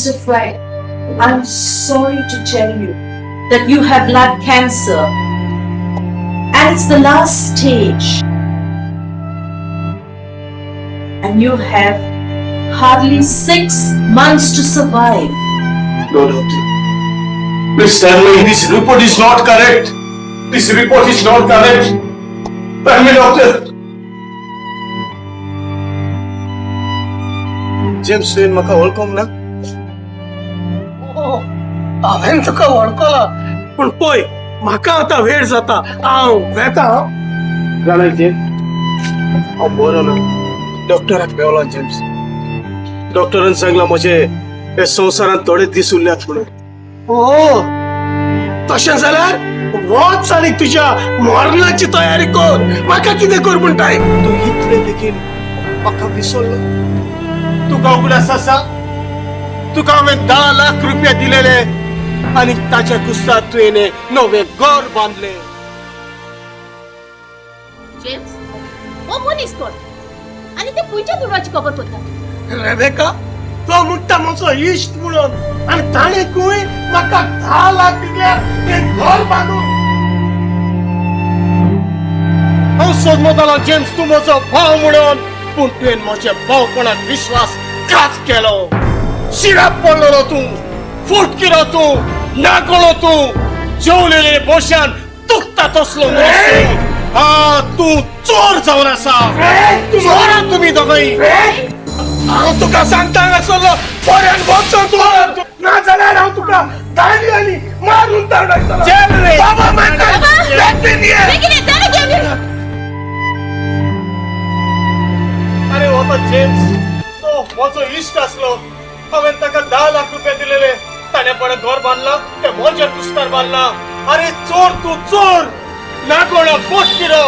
Mr. Fred, I'm sorry to tell you that you have blood cancer and it's the last stage. And you have hardly 6 months to survive. No, doctor. Please tell me this report is not correct. This report is not correct. Tell me, doctor. James Wayne म्हाका वळखोंक ना? हांवें तुका वळखला पूण पळय म्हाका आतां वेळ जाता हांव वेता जाल्यार जेम्स हांव बरो ना. डॉक्टराक मेवला जेम्स. डॉक्टरान सांगला म्हजे हे संवसारांत थोडे दीस उरल्यात म्हणून. ओ तशें जाल्यार वच आनी तुज्या मरणाची तयारी कर. म्हाका कितें कर म्हणटाय? तूं इतले बेगीन म्हाका विसरलो? तुका उगडास आसा? तुका हांवें 10 लाख रुपया दिलेले आनी ताच्या कुस्तार तुवें नवें घर बांदलें. जेम्स हो मनीस कोण आणि ते खंयच्या दुडवाची खबर करता? रेबेका तो म्हणटा म्हजो इश्ट म्हणून आनी ताणें खंय म्हाका 10 लाख दिल्या तें घर बांदून. हांव सोदमतालो जेम्स तूं म्हजो भाव म्हणून पूण तुवें म्हज्या भावपणाक विश्वासघात केलो. शिराप पडलेलो तूं, फुटकिरो तूं, नागोळो तूं, जेवलेले बोशान तुकता तसलो मनीस. हा तूं चोर जावन आसा. चोर तुम्ही दोगय. हांव तुका सांगता हांगासरलो बऱ्यान वचून तूं ना जाल्यार हांव तुका दांडी आनी मारून धाडयतलो. बाबा म्हणटा अरे हो तो जेम्स तो म्हजो इश्ट आसलो. हांवें ताका 10 लाख रुपया दिलेले. ताणें बरें घर बांदलां तें म्हज्या कुस्तार बांदलां. अरे चोर तूं चोर. नागोळो फुटकिरो.